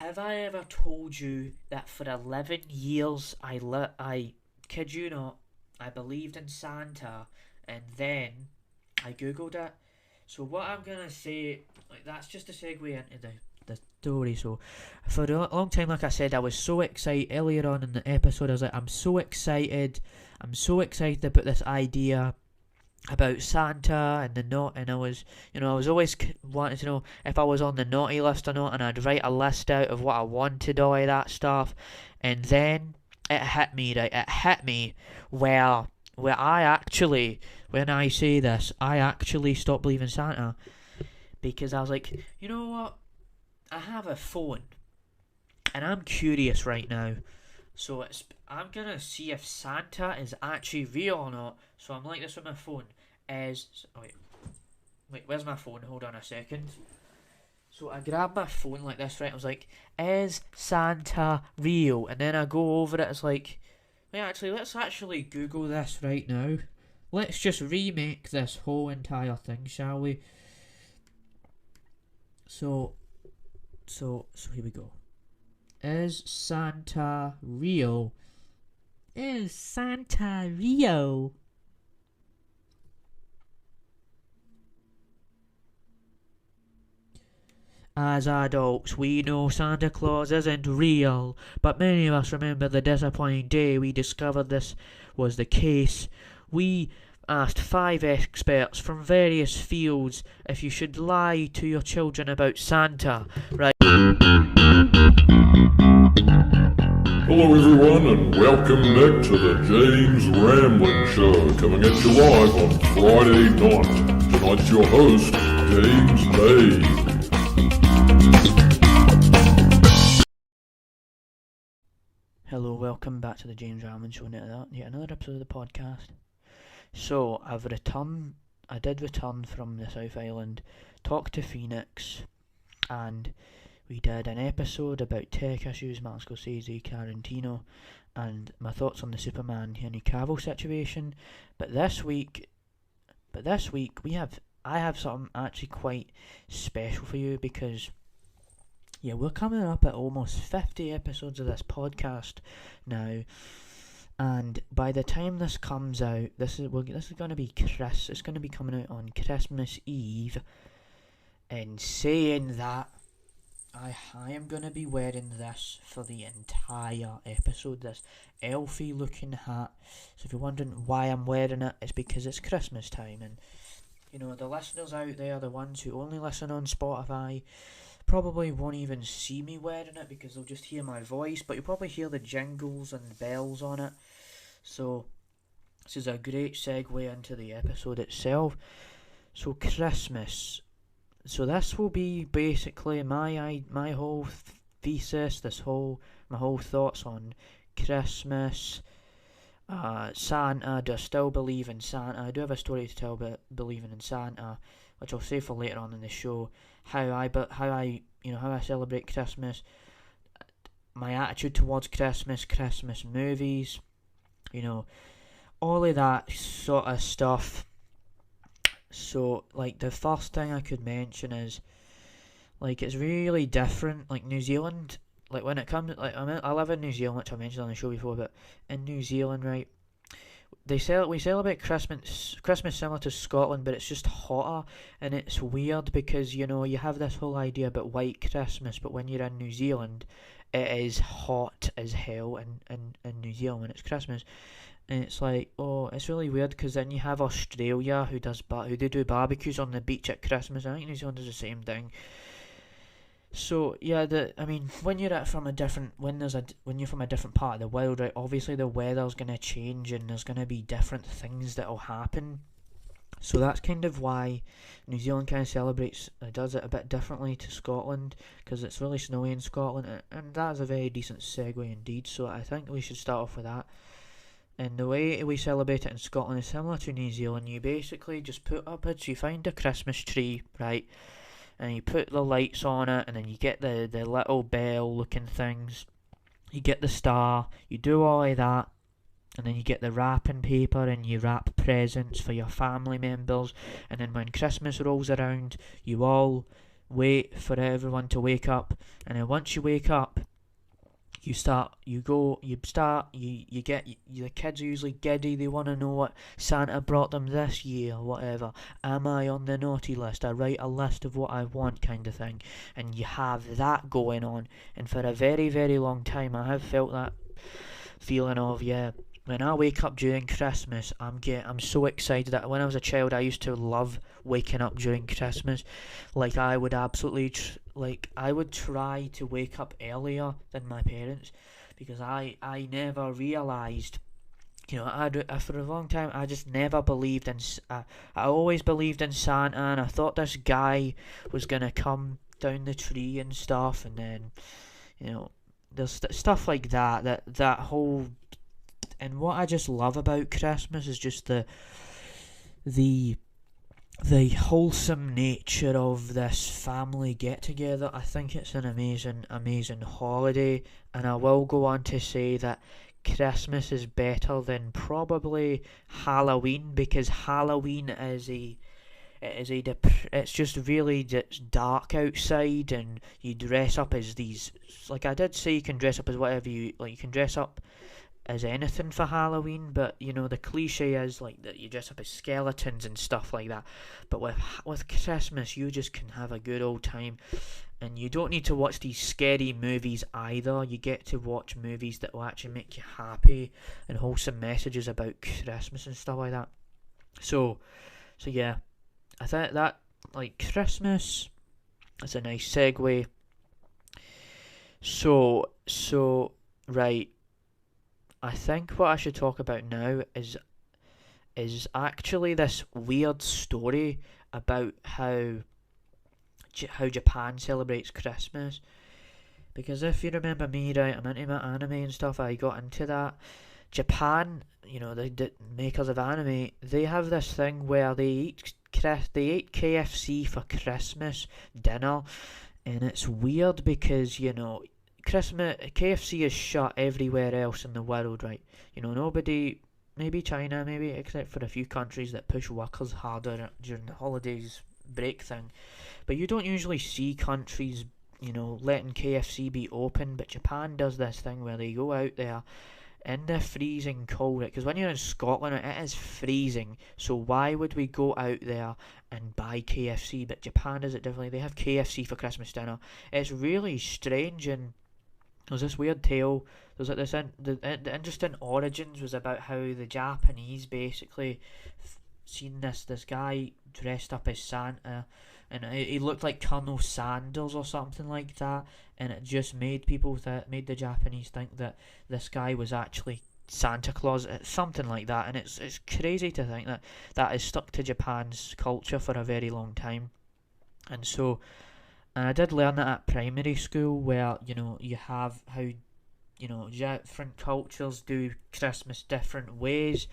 Have I ever told you that for 11 years I kid you not, I believed in Santa and then I googled it. So what I'm gonna say, like that's just a segue into the story. So for a long time, like I said, I was so excited earlier on in the episode. I was like, I'm so excited about this idea about Santa and the not, and I was always wanting to know if I was on the naughty list or not, and I'd write a list out of what I wanted, all of that stuff, and then it hit me, right? It hit me where I actually, when I say this, I actually stopped believing Santa because I was like, you know what? I have a phone, and I'm curious right now. So I'm gonna see if Santa is actually real or not. So I'm like this with my phone. Oh wait, where's my phone? Hold on a second. So I grabbed my phone like this, right? I was like, is Santa real? And then I go over it. It's like, wait, actually, let's actually Google this right now. Let's just remake this whole entire thing, shall we? So, so here we go. Is Santa real? Is Santa real? As adults, we know Santa Claus isn't real, but many of us remember the disappointing day we discovered this was the case. We asked 5 experts from various fields if you should lie to your children about Santa, right? Hello everyone and welcome back to the James Ramblin' Show, coming at you live on Friday night. Tonight's your host, James Bay. Hello, welcome back to the James Ramblin' Show, yet another episode of the podcast. So, I did return from the South Island, talked to Phoenix, and we did an episode about tech issues, Martin Scorsese, Tarantino, and my thoughts on the Superman Henry Cavill situation. But this week I have something actually quite special for you because we're coming up at almost 50 episodes of this podcast now. And by the time this comes out, this is going to be it's going to be coming out on Christmas Eve. And saying that, I am going to be wearing this for the entire episode, this elfy looking hat. So if you're wondering why I'm wearing it, it's because it's Christmas time. And, the listeners out there, the ones who only listen on Spotify, probably won't even see me wearing it because they'll just hear my voice, but you'll probably hear the jingles and bells on it. So this is a great segue into the episode itself. So Christmas. So this will be basically my whole thesis, my whole thoughts on Christmas, Santa. Do I still believe in Santa? I do have a story to tell about believing in Santa, which I'll save for later on in the show. How I celebrate Christmas, my attitude towards Christmas movies, all of that sort of stuff. So, like, the first thing I could mention is, like, it's really different. Like, New Zealand, like, when it comes, like, I live in New Zealand, which I mentioned on the show before, but in New Zealand, right, we celebrate Christmas similar to Scotland, but it's just hotter, and it's weird because, you have this whole idea about white Christmas, but when you're in New Zealand, it is hot as hell in New Zealand when it's Christmas. And it's like, oh, it's really weird because then you have Australia who they do barbecues on the beach at Christmas. I think New Zealand does the same thing. So yeah, when you're from a different when you're from a different part of the world, right? Obviously the weather's gonna change and there's gonna be different things that'll happen. So that's kind of why New Zealand kind of does it a bit differently to Scotland because it's really snowy in Scotland, and that is a very decent segue indeed. So I think we should start off with that. And the way we celebrate it in Scotland is similar to New Zealand. You basically just you find a Christmas tree, right? And you put the lights on it, and then you get the little bell looking things. You get the star, you do all of that, and then you get the wrapping paper and you wrap presents for your family members. And then when Christmas rolls around, you all wait for everyone to wake up, and then once you wake up, the kids are usually giddy, they want to know what Santa brought them this year, whatever. Am I on the naughty list? I write a list of what I want, kind of thing. And you have that going on. And for a very, very long time, I have felt that feeling of, yeah, when I wake up during Christmas, I'm so excited. That when I was a child, I used to love waking up during Christmas. Like, I would absolutely I would try to wake up earlier than my parents, because I never realised, for a long time I just never believed in. I always believed in Santa, and I thought this guy was gonna come down the tree and stuff, and then, there's stuff like that whole. And what I just love about Christmas is just the wholesome nature of this family get together. I think it's an amazing holiday, and I will go on to say that Christmas is better than probably Halloween, because Halloween it's just really just dark outside, and you dress up as these, like I did say, you can dress up as whatever you like. You can dress up as anything for Halloween, but the cliche is like that you dress up as skeletons and stuff like that. But with Christmas, you just can have a good old time, and you don't need to watch these scary movies either. You get to watch movies that will actually make you happy, and wholesome messages about Christmas and stuff like that. So yeah, I think that, like, Christmas is a nice segue. So right, I think what I should talk about now is actually this weird story about how Japan celebrates Christmas. Because if you remember me, right, I'm into my anime and stuff. I got into that. Japan, the makers of anime, they have this thing where they eat KFC for Christmas dinner, and it's weird because Christmas KFC is shut everywhere else in the world, right? Nobody, maybe China, maybe, except for a few countries that push workers harder during the holidays break thing. But you don't usually see countries, letting KFC be open. But Japan does this thing where they go out there in the freezing cold, because when you're in Scotland it is freezing, so why would we go out there and buy KFC? But Japan does it differently. They have KFC for Christmas dinner. It's really strange, and there's this weird tale. There's like this the interesting origins was about how the Japanese basically seen this guy dressed up as Santa, and he looked like Colonel Sanders or something like that, and it just made made the Japanese think that this guy was actually Santa Claus, something like that. And it's crazy to think that is stuck to Japan's culture for a very long time. And I did learn that at primary school, where you have how different cultures do Christmas different ways.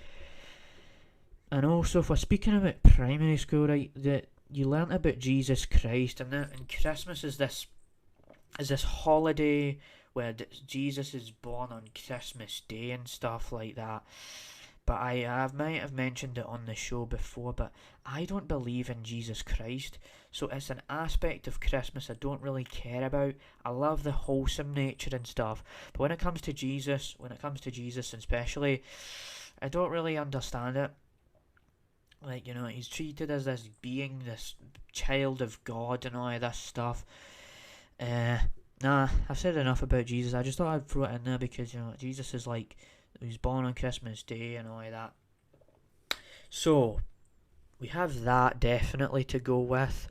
And also, for speaking about primary school, right, that you learn about Jesus Christ, and Christmas is this holiday where Jesus is born on Christmas Day and stuff like that. But I might have mentioned it on the show before, but I don't believe in Jesus Christ. So it's an aspect of Christmas I don't really care about. I love the wholesome nature and stuff, but when it comes to Jesus, especially, I don't really understand it. Like, he's treated as this being, this child of God and all of this stuff. Nah, I've said enough about Jesus. I just thought I'd throw it in there because, Jesus is like, he was born on Christmas Day and all of that. So, we have that definitely to go with.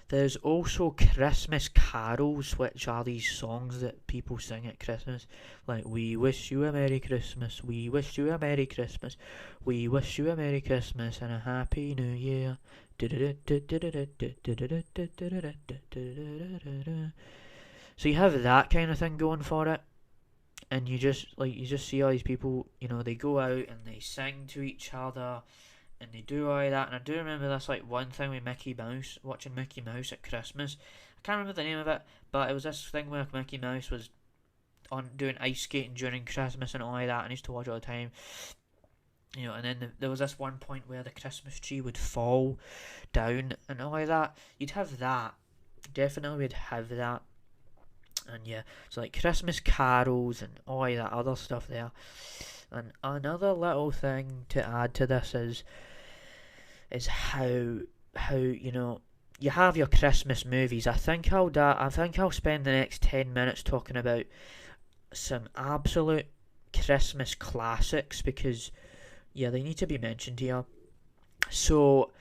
There's also Christmas carols, which are these songs that people sing at Christmas. Like, we wish you a Merry Christmas, we wish you a Merry Christmas, we wish you a Merry Christmas and a Happy New Year. So you have that kind of thing going for it. And you just see all these people, they go out and they sing to each other, and they do all of that. And I do remember this one thing with Mickey Mouse, watching Mickey Mouse at Christmas. I can't remember the name of it, but it was this thing where Mickey Mouse was on doing ice skating during Christmas and all of that, and I used to watch it all the time. And then there was this one point where the Christmas tree would fall down and all of that. You'd have that, definitely would have that. And yeah, so like Christmas carols and all that other stuff there. And another little thing to add to this is how you know, you have your Christmas movies. I think I'll spend the next 10 minutes talking about some absolute Christmas classics, because yeah, they need to be mentioned here. So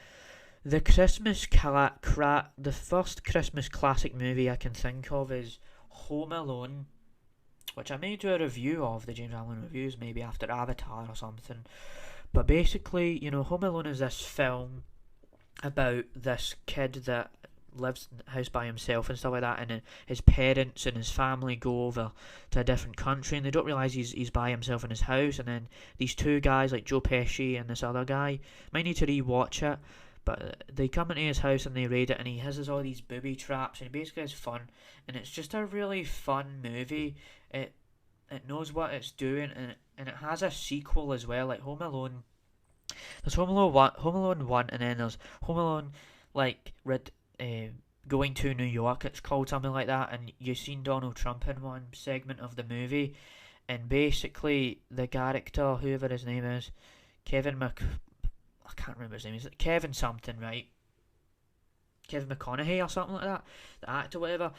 the the first Christmas classic movie I can think of is Home Alone, which I may do a review of, the James Allen reviews, maybe after Avatar or something. But basically, you know, Home Alone is this film about this kid that lives in the house by himself and stuff like that, and then his parents and his family go over to a different country, and they don't realise he's by himself in his house, and then these two guys, like Joe Pesci and this other guy, might need to re-watch it, but they come into his house and they raid it, and he has all these booby traps, and he basically has fun, and it's just a really fun movie. It knows what it's doing, and it has a sequel as well, like Home Alone. There's Home Alone 1, and then there's Home Alone, like, going to New York, it's called something like that, and you've seen Donald Trump in one segment of the movie, and basically the character, whoever his name is, I can't remember his name, is it Kevin something, right? Kevin McConaughey or something like that, the actor, whatever.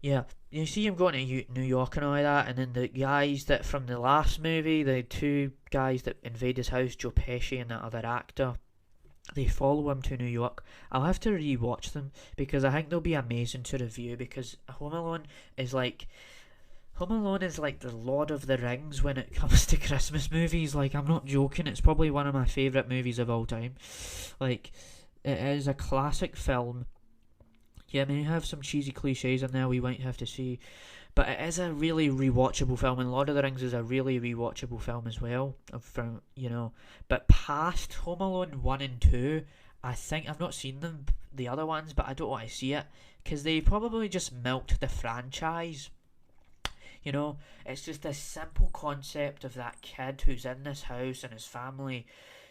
Yeah, you see him going to New York and all that, and then the guys that from the last movie, the two guys that invade his house, Joe Pesci and that other actor, they follow him to New York. I'll have to re-watch them, because I think they'll be amazing to review, because Home Alone is like the Lord of the Rings when it comes to Christmas movies. Like, I'm not joking, it's probably one of my favourite movies of all time. Like, it is a classic film. Yeah, it may have some cheesy cliches in there we might have to see, but it is a really rewatchable film, and Lord of the Rings is a really rewatchable film as well. From, you know, but past Home Alone 1 and 2, I think I've not seen them, the other ones, but I don't want to see it, because they probably just milked the franchise. You know, it's just this simple concept of that kid who's in this house and his family,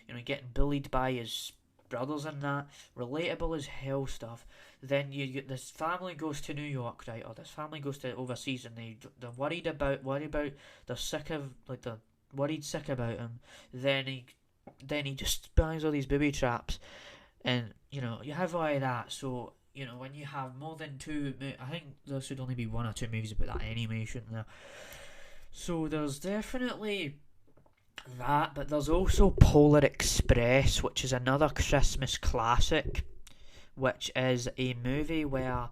you know, getting bullied by his brothers and that, relatable as hell stuff. Then you get this family goes to New York, right, or this family goes to overseas, and they're worried about, they're sick of, like, they're worried sick about him. Then he just buys all these booby traps, and you know, you have all of that. So, you know, when you have more than two, I think there should only be one or two movies about that anyway, shouldn't there? So there's definitely that, but there's also Polar Express, which is another Christmas classic, which is a movie where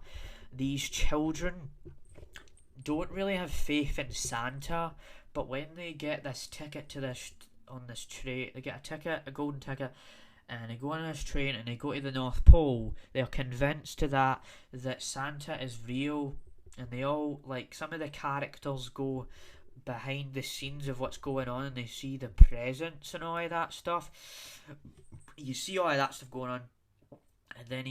these children don't really have faith in Santa, but when they get this ticket to this train, they get a golden ticket, and they go on this train and they go to the North Pole, they're convinced that Santa is real, and they all, like, some of the characters go behind the scenes of what's going on, and they see the presents and all of that stuff. You see all of that stuff going on, and then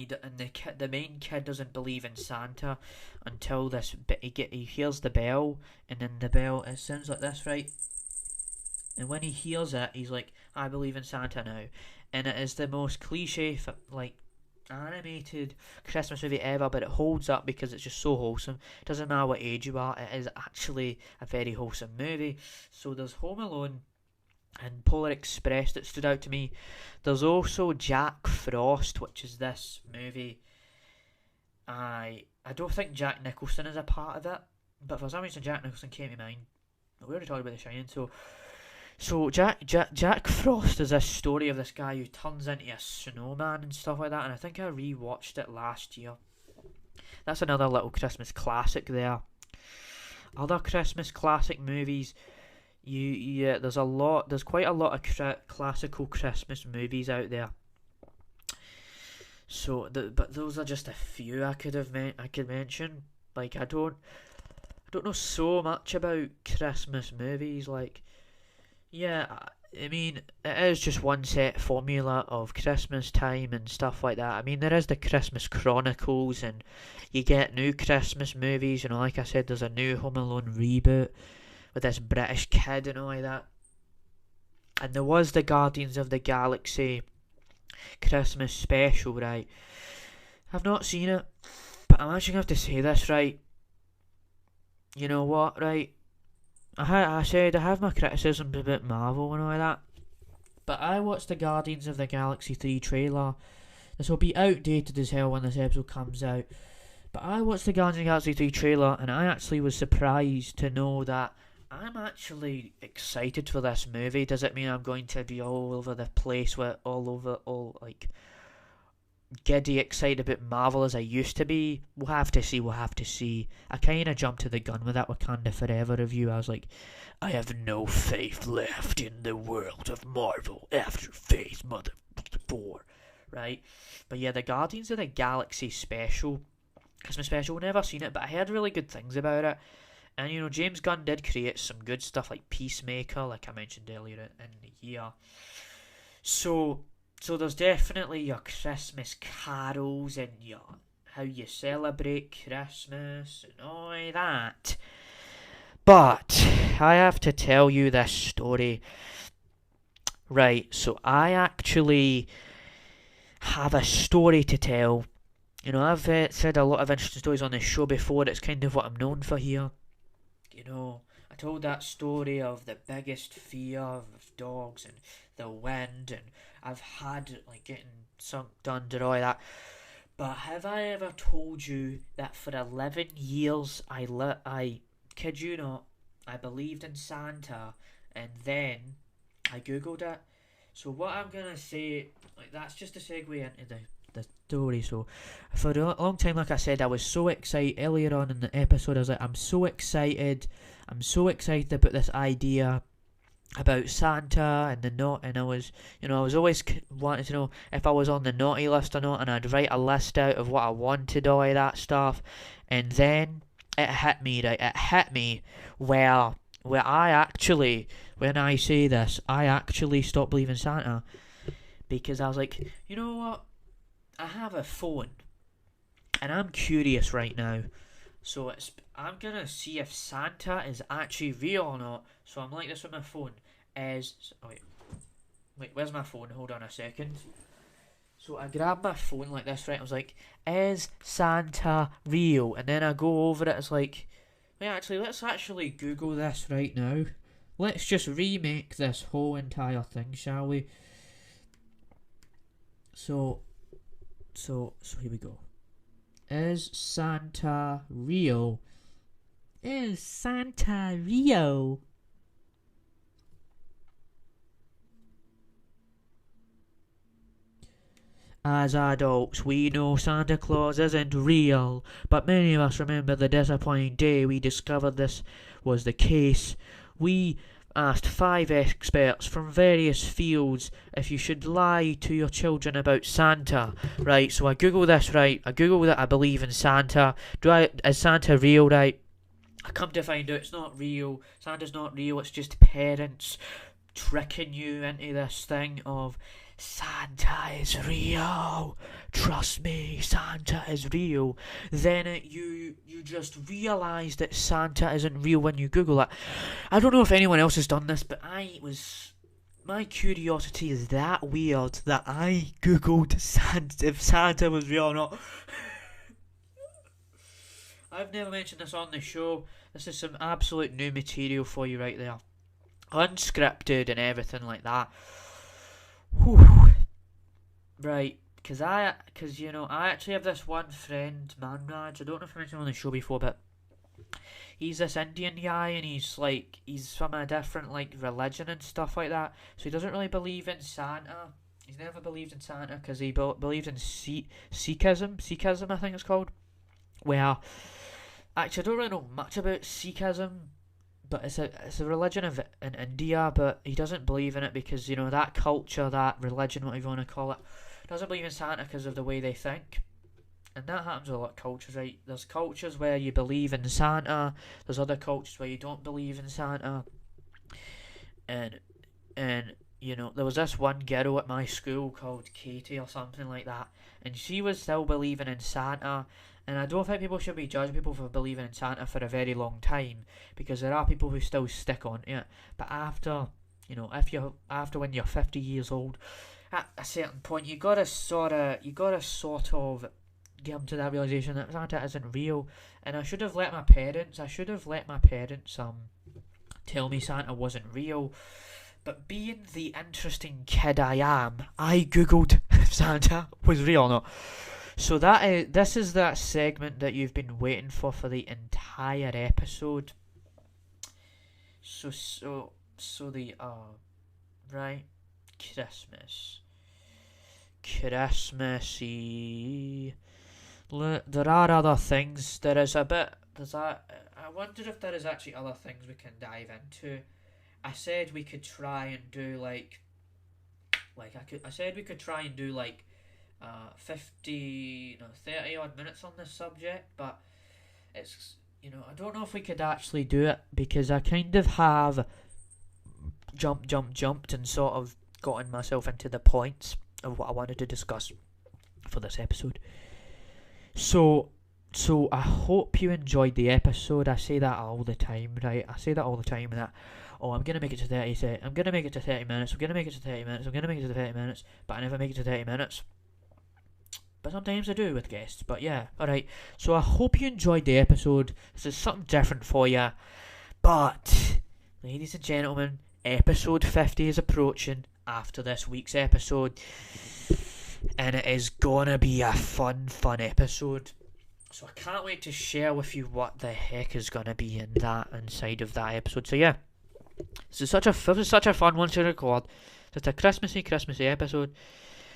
the main kid doesn't believe in Santa until he hears the bell, and then the bell, it sounds like this, right? And when he hears it, he's like, I believe in Santa now. And it is the most cliche, like, animated Christmas movie ever, but it holds up because it's just so wholesome. It doesn't matter what age you are, it is actually a very wholesome movie. So there's Home Alone and Polar Express that stood out to me. There's also Jack Frost, which is this movie. I don't think Jack Nicholson is a part of it, but for some reason Jack Nicholson came to mind. We already talked about The Shining, so Jack Frost is a story of this guy who turns into a snowman and stuff like that, and I think I rewatched it last year. That's another little Christmas classic there. Other Christmas classic movies, there's quite a lot of classical Christmas movies out there. So, but those are just a few I could mention. Like, I don't know so much about Christmas movies. Like, yeah, I mean, it is just one set formula of Christmas time and stuff like that. I mean, there is the Christmas Chronicles, and you get new Christmas movies. You know, like I said, there's a new Home Alone reboot with this British kid and all like that. And there was the Guardians of the Galaxy Christmas special, right? I've not seen it, But I'm actually going to have to say this, right? You know what, right? I said I have my criticisms about Marvel and all that, but I watched the Guardians of the Galaxy 3 trailer. This will be outdated as hell when this episode comes out, but I watched the Guardians of the Galaxy 3 trailer and I actually was surprised to know that I'm actually excited for this movie. Does it mean I'm going to be all over the place with all like giddy excited about Marvel as I used to be? We'll have to see. I kind of jumped to the gun with that Wakanda Forever review. I was like, I have no faith left in the world of Marvel after Phase Mother 4, right? But yeah, the Guardians of the Galaxy special, Christmas special, never seen it, but I heard really good things about it. And you know, James Gunn did create some good stuff like Peacemaker, like I mentioned earlier in the year. So there's definitely your Christmas carols and your how you celebrate Christmas and all that. But I have to tell you this story. Right, so I actually have a story to tell. You know, I've said a lot of interesting stories on this show before. It's kind of what I'm known for here. You know, I told that story of the biggest fear of dogs and the wind, and I've had like getting sunk under all that. But have I ever told you that for 11 years I kid you not, I believed in Santa, and then I googled it. So what I'm gonna say, like, that's just a segue into the story. So for a long time, like I said, I was so excited earlier on in the episode. I was like, I'm so excited about this idea about Santa and the naught, and I was always wanting to know if I was on the naughty list or not, and I'd write a list out of what I wanted, all of that stuff, and then it hit me, right? It hit me where I actually, when I say this, I actually stopped believing Santa, because I was like, you know what? I have a phone, and I'm curious right now. So I'm gonna see if Santa is actually real or not. So I'm like this with my phone. Wait, where's my phone? Hold on a second. So I grabbed my phone like this, right? I was like, is Santa real? And then I go over it. It's like, wait, actually, let's actually Google this right now. Let's just remake this whole entire thing, shall we? So here we go. Is Santa real? Is Santa real? As adults, we know Santa Claus isn't real, but many of us remember the disappointing day we discovered this was the case. We asked 5 experts from various fields if you should lie to your children about Santa. Right, so I Google this, right? I Google that I believe in Santa. Is Santa real, right? I come to find out it's not real. Santa's not real, it's just parents tricking you into this thing of Santa is real. Trust me, Santa is real. Then you just realise that Santa isn't real when you Google it. I don't know if anyone else has done this, but my curiosity is that weird that I Googled if Santa was real or not. I've never mentioned this on the show. This is some absolute new material for you right there. Unscripted and everything like that. Whew. Right, because I actually have this one friend, Manraj. I don't know if I mentioned him on the show before, but he's this Indian guy, and he's from a different religion and stuff like that. So he doesn't really believe in Santa. He's never believed in Santa because he believed in Sikhism, I think it's called. Where actually I don't really know much about Sikhism, but it's a religion in India, but he doesn't believe in it because, you know, that culture, that religion, whatever you want to call it, doesn't believe in Santa because of the way they think. And that happens with a lot of cultures, right? There's cultures where you believe in Santa, there's other cultures where you don't believe in Santa. And you know, there was this one girl at my school called Katie or something like that, and she was still believing in Santa. And I don't think people should be judging people for believing in Santa for a very long time, because there are people who still stick on it. But after when you're 50 years old, at a certain point, you gotta sort of come to that realisation that Santa isn't real, and I should have let my parents tell me Santa wasn't real. But being the interesting kid I am, I googled if Santa was real or not. So this is that segment that you've been waiting for the entire episode. So the right, Christmassy. There are other things. I wonder if there is actually other things we can dive into. I said we could try and do I said we could try and do 30 odd minutes on this subject, but it's, I don't know if we could actually do it, because I kind of have jumped and sort of gotten myself into the points of what I wanted to discuss for this episode. So I hope you enjoyed the episode. I say that all the time, right? I say that all the time, that I'm going to make it to 30 I'm going to make it to 30 minutes, I'm going to make it to 30 minutes, I'm going to make it to 30 minutes, but I never make it to 30 minutes. But sometimes I do with guests, but yeah, alright. So I hope you enjoyed the episode. This is something different for you. But, ladies and gentlemen, episode 50 is approaching after this week's episode. And it is gonna be a fun episode. So I can't wait to share with you what the heck is gonna be inside of that episode. So yeah, this is such a fun one to record. Just a Christmassy episode.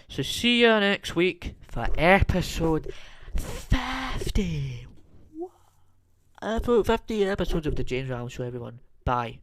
So see you next week for episode 50. 50 episodes of the James Rambling Show, everyone. Bye.